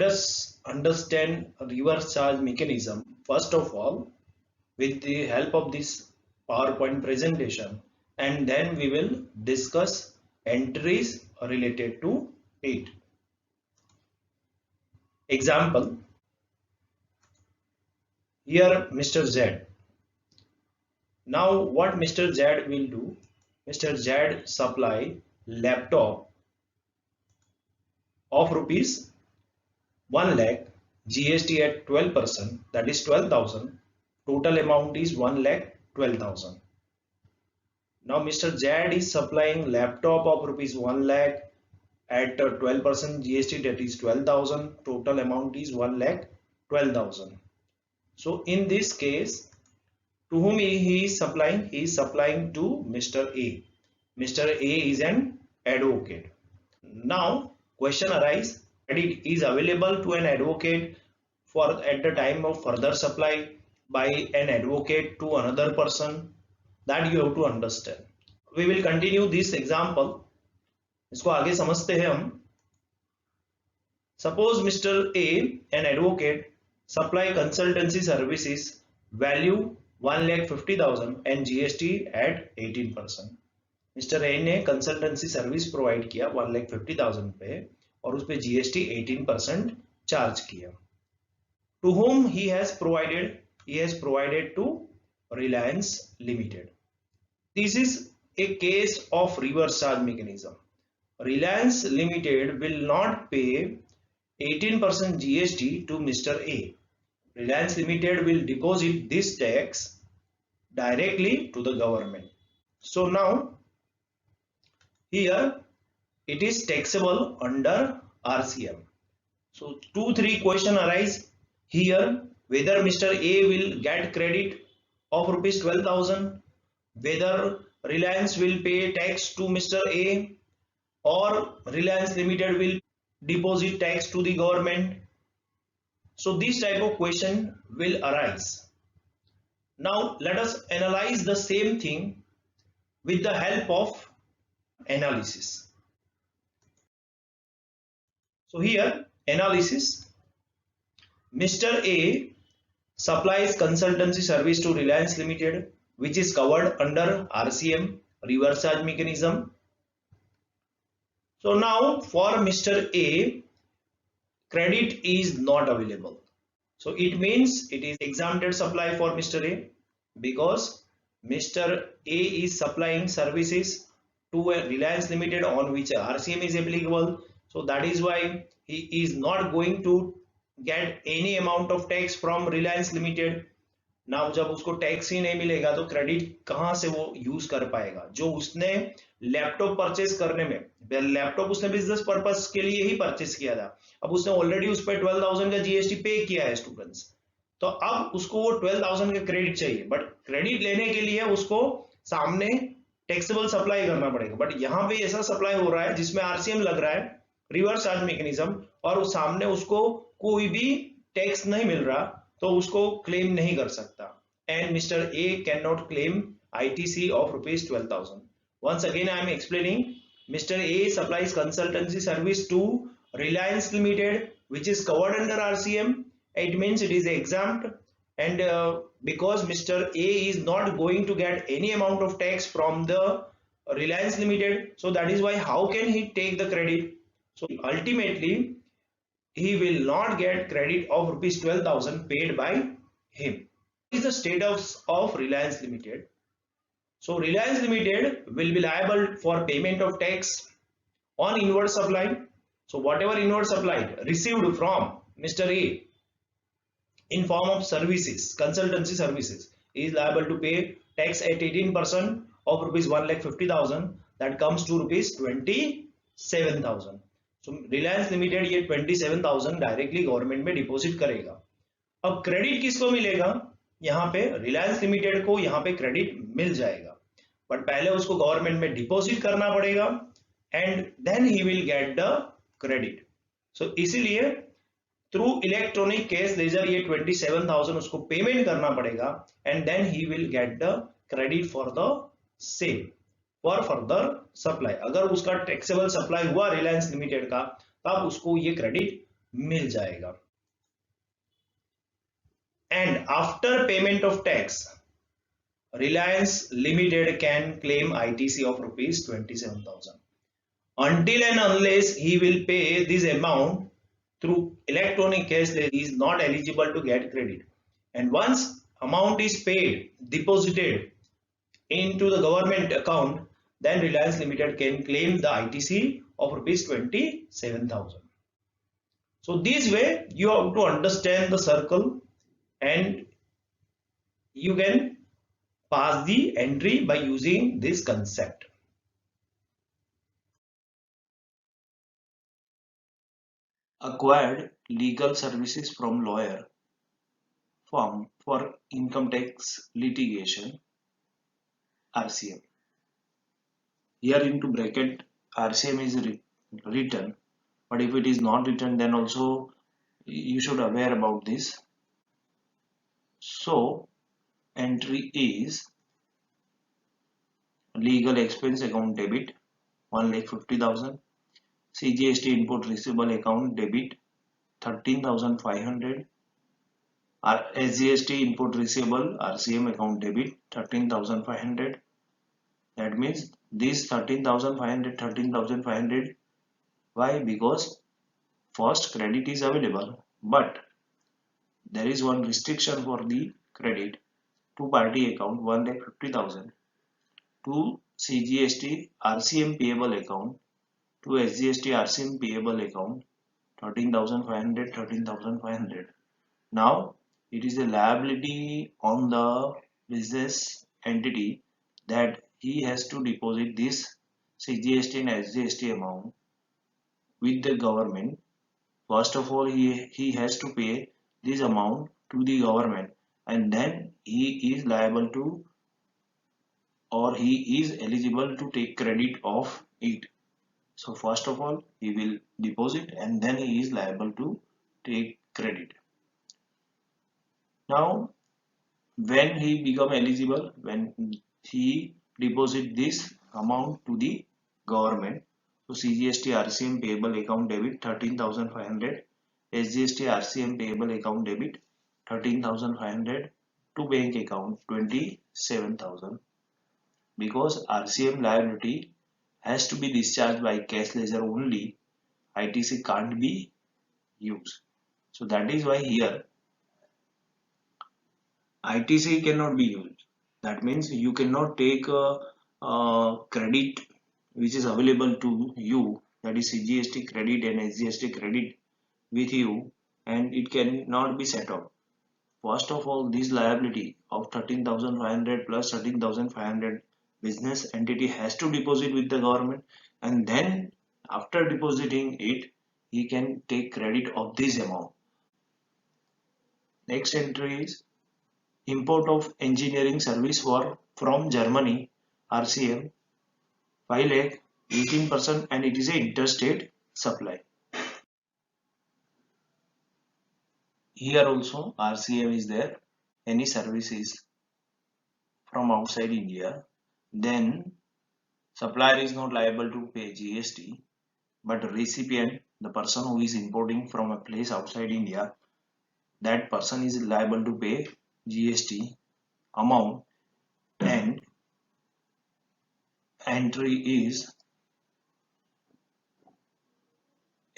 Let us understand reverse charge mechanism first of all with the help of this PowerPoint presentation, and then we will discuss entries related to it. Example, here Mr. Z. Now what Mr. Z will do, Mr. Z supply laptop of rupees 1 lakh, GST at 12%, that is 12,000. Total amount is 1 lakh 12,000. Now Mr. Z is supplying laptop of rupees 1 lakh at 12% GST, that is 12,000. Total amount is 1 lakh 12,000. So in this case, to whom he is supplying? He is supplying to Mr. A. Mr. A is an advocate. Now question arises, credit is available to an advocate for at the time of further supply by an advocate to another person, that you have to understand. We will continue this example. इसको आगे समझते हैं हम. Suppose Mr. A, an advocate, supply consultancy services value 1,50,000 and GST at 18%. Mr. A ने consultancy service provide किया 1,50,000 पे और उस पे GST 18% चार्ज किया. To whom he has provided? He has provided to Reliance Limited. This is a case of reverse charge mechanism. Reliance Limited will not pay 18% GST to Mr. A. Reliance Limited will deposit this tax directly to the government. So now here it is taxable under RCM. So 2-3 question arise here, whether Mr. A will get credit of rupees 12,000, whether Reliance will pay tax to Mr. A, or Reliance Limited will deposit tax to the government. So this type of question will arise. Now let us analyze the same thing with the help of analysis. So here analysis, Mr. A supplies consultancy service to Reliance Limited, which is covered under RCM, reverse charge mechanism. So now for Mr. A, credit is not available. So it means it is exempted supply for Mr. A because Mr. A is supplying services to a Reliance Limited on which RCM is applicable. So that is why he is not going to get any amount of tax from Reliance Limited. Now जब उसको tax ही नहीं मिलेगा तो credit कहां से वो use कर पाएगा? जो उसने लैपटॉप परचेस करने में, लैपटॉप उसने बिजनेस पर्पस के लिए ही परचेस किया था, अब उसने ऑलरेडी उस पर 12,000 का जीएसटी पे किया है स्टूडेंट्स, तो अब उसको वो 12,000 का क्रेडिट चाहिए, बट क्रेडिट लेने के लिए उसको सामने टैक्सेबल सप्लाई करना पड़ेगा. बट यहाँ पे ऐसा सप्लाई हो रहा है जिसमें आरसीएम लग रहा है, रिवर्स चार्ज मैकेनिज्म, और सामने उसको कोई भी टैक्स नहीं मिल रहा, तो उसको क्लेम नहीं कर सकता. And mister A can not claim ITC of rupees 12,000. Once again I am explaining, Mr. A supplies consultancy service to Reliance Limited, which is covered under RCM. It means it is exempt, and because Mr. A is not going to get any amount of tax from the Reliance Limited, so that is why how can he take the credit? So ultimately he will not get credit of rupees 12,000 paid by him. What is the status of Reliance Limited? So Reliance Limited will be liable for payment of tax on inward supply. So whatever inward supply received from Mr. A in form of services, consultancy services, is liable to pay tax at 18% of rupees 1,50,000. That comes to rupees 27,000. So Reliance Limited ये 27,000 directly government में deposit करेगा. अब credit किसको मिलेगा? यहाँ पे Reliance limited को यहाँ पे क्रेडिट मिल जाएगा, बट पहले उसको गवर्नमेंट में डिपॉजिट करना पड़ेगा and then he will get the credit. So इसीलिए थ्रू इलेक्ट्रॉनिक कैश लेजर ये 27,000 उसको पेमेंट करना पड़ेगा and then he will get the credit for the same for further supply. अगर उसका टैक्सेबल सप्लाई हुआ रिलायंस लिमिटेड का, तब उसको ये क्रेडिट मिल जाएगा। And after payment of tax Reliance Limited can claim ITC of rupees 27,000 until and unless he will pay this amount through electronic cash. He is not eligible to get credit, and once amount is paid, deposited into the government account, then Reliance Limited can claim the ITC of rupees 27,000. So this way you have to understand the circle, and you can pass the entry by using this concept. Acquired legal services from lawyer firm for income tax litigation, RCM. Here into bracket RCM is written, but if it is not written, then also you should aware about this. So entry is legal expense account debit 1,50,000, CGST input receivable account debit 13,500, SGST input receivable RCM account debit 13,500. That means this 13,500, 13,500. Why? Because first credit is available, but there is one restriction for the credit. Two party account 1,50,000, to CGST RCM payable account, to SGST RCM payable account 13,500, 13,500. Now it is a liability on the business entity that he has to deposit this CGST and SGST amount with the government. First of all, he has to pay this amount to the government, and then he is liable to, or he is eligible to take credit of it. So first of all, he will deposit and then he is liable to take credit. Now when he become eligible, when he deposit this amount to the government, so CGST RCM payable account debit 13,500, SGST RCM payable account debit 13,500, to bank account 27,000. Because RCM liability has to be discharged by cash ledger only, ITC can't be used. So that is why here ITC cannot be used. That means you cannot take a credit which is available to you, that is CGST credit and SGST credit with you, and it cannot be set up. First of all, this liability of 13,500 plus 13,500 business entity has to deposit with the government, and then after depositing it, he can take credit of this amount. Next entry is import of engineering service from Germany, RCM 5 lakh 18%, and it is a interstate supply. Here also RCM is there. Any services from outside India, then supplier is not liable to pay GST, but recipient, the person who is importing from a place outside India, that person is liable to pay GST amount. And entry is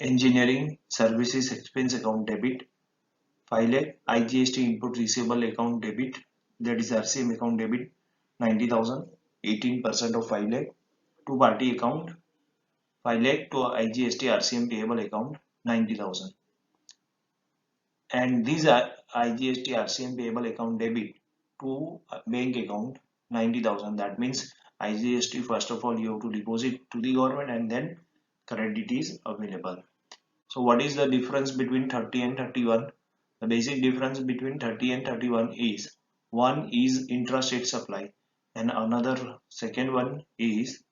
engineering services expense account debit 5 lakh, IGST input receivable account debit, that is RCM account debit 90,000, 18% of 5 lakh, two party account 5 lakh to IGST RCM payable account 90,000, and these are IGST RCM payable account debit to bank account 90,000. That means IGST, first of all you have to deposit to the government and then credit is available. So what is the difference between 30 and 31? The basic difference between 30 and 31 is one is intrastate supply and another second one is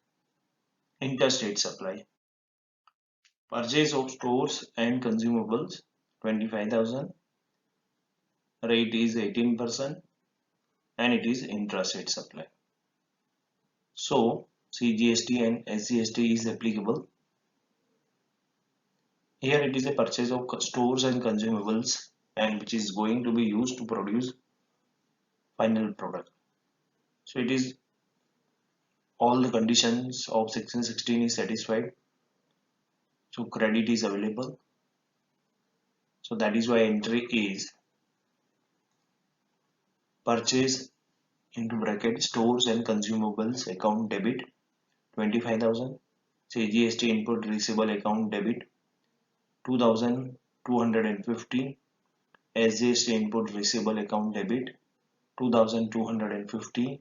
interstate supply. Purchase of stores and consumables 25,000, rate is 18%, and it is intrastate supply. So CGST and SGST is applicable. Here it is a purchase of stores and consumables and which is going to be used to produce final product. So it is all the conditions of section 16 is satisfied. So credit is available. So that is why entry is purchase into bracket stores and consumables account debit 25,000. CGST input receivable account debit 2,250. SGST input receivable account debit 2,250.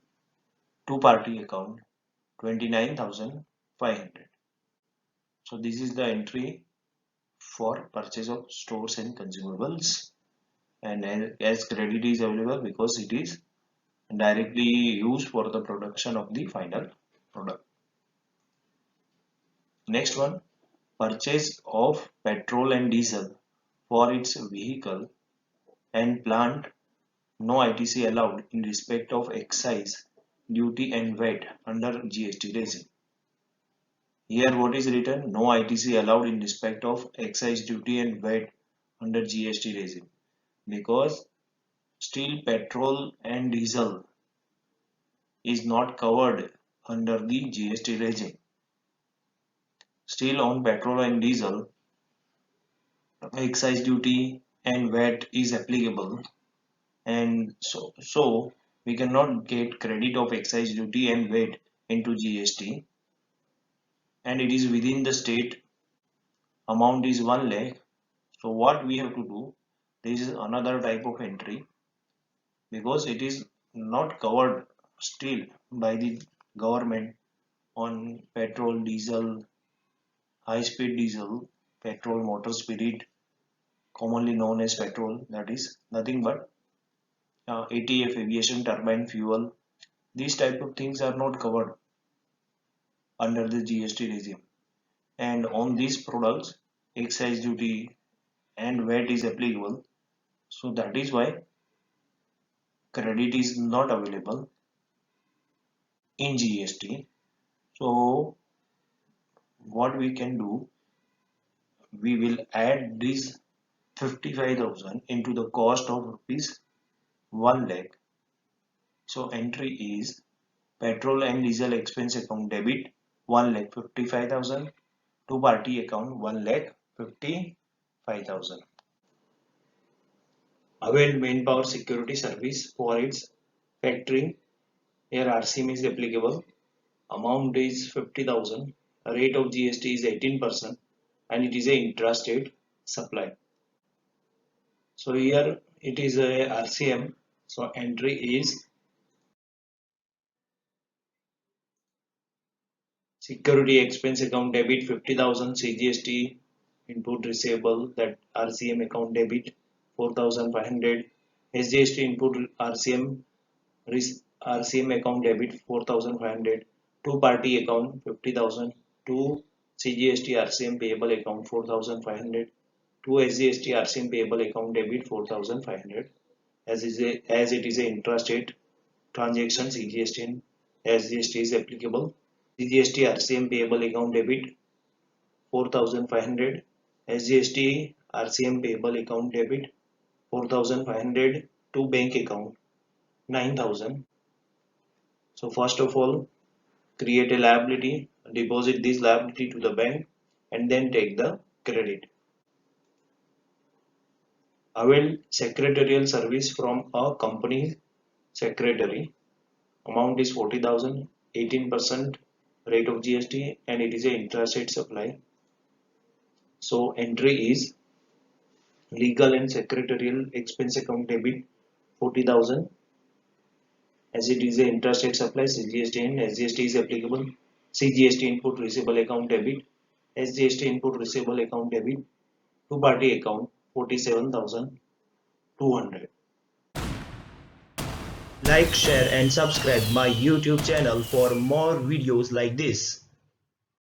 Two party account 29,500. So this is the entry for purchase of stores and consumables, and as credit is available because it is directly used for the production of the final product. Next one, purchase of petrol and diesel for its vehicle and plant, no ITC allowed in respect of excise duty and VAT under GST regime. Here what is written? No ITC allowed in respect of excise duty and VAT under GST regime, because still petrol and diesel is not covered under the GST regime. Still on petrol and diesel, excise duty and VAT is applicable, and so we cannot get credit of excise duty and VAT into GST, and it is within the state. Amount is 1 lakh. So what we have to do, this is another type of entry, because it is not covered still by the government on petrol, diesel, high speed diesel, petrol, motor spirit, commonly known as petrol, that is nothing but ATF, aviation turbine fuel. These type of things are not covered under the GST regime, and on these products excise duty and VAT is applicable. So that is why credit is not available in GST. So what we can do, we will add this 55,000 into the cost of rupees 1 lakh. So entry is petrol and diesel expense account debit 1,55,000. Two party account 1,55,000. Availed manpower security service for its factory. Here RCM is applicable. Amount is 50,000. Rate of GST is 18%, and it is a intrastate supply. So here it is a RCM. So entry is security expense account debit 50,000. CGST input receivable, that RCM account debit 4,500. SGST input RCM account debit 4,500. Two party account 50,000. Two CGST RCM payable account 4,500. Two SGST RCM payable account debit 4,500. As it is a intrastate transaction, CGST and SGST is applicable. CGST RCM payable account debit 4,500. SGST RCM payable account debit 4,500 to bank account 9,000. So first of all, create a liability, deposit this liability to the bank, and then take the credit. Avail secretarial service from a company secretary. Amount is 40,000, 18% rate of GST, and it is a intrastate supply. So entry is legal and secretarial expense account debit 40,000. As it is a intrastate supply, CGST and SGST is applicable. CGST input receivable account debit, SGST input receivable account debit, two party account 47,200. Like, share and subscribe my YouTube channel for more videos like this.